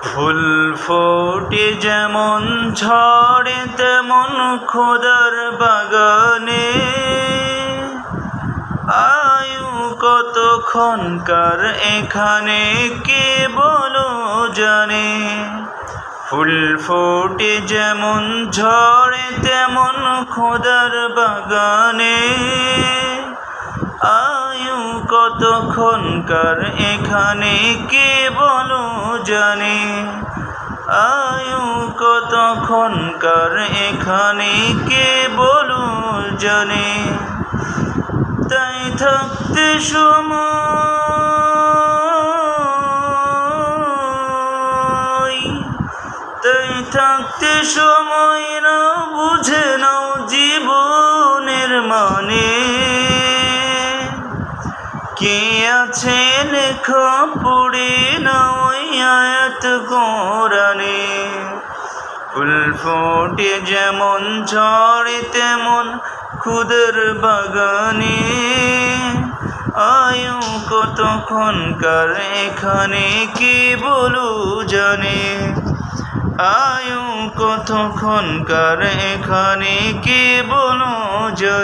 ফুল ফোটে যেমন ঝড়ে তেমন খোদার বাগানে, আয়ু কতক্ষণকার এখানে কে বলো জানে। ফুল ফোটে যেমন ঝড়ে তেমন খোদার বাগানে, আয়ু কতক্ষণকার এখানে কে বলো জানে। আয়ু কতক্ষণকার এখানে কে বলো জানে। তাই থাকতে সময় না বুঝে নাও জীবনের মানে। কে আছে লেখা পড়ে নাও ওই আয়াত কোরআনে। ফুল ফোটে যেমন ঝড়ে তেমন খুদের বাগানে, আয়ু কতক্ষণকার এখানে কে বলো জানে। আয়ু কতক্ষণকার এখানে কে বলো জানে।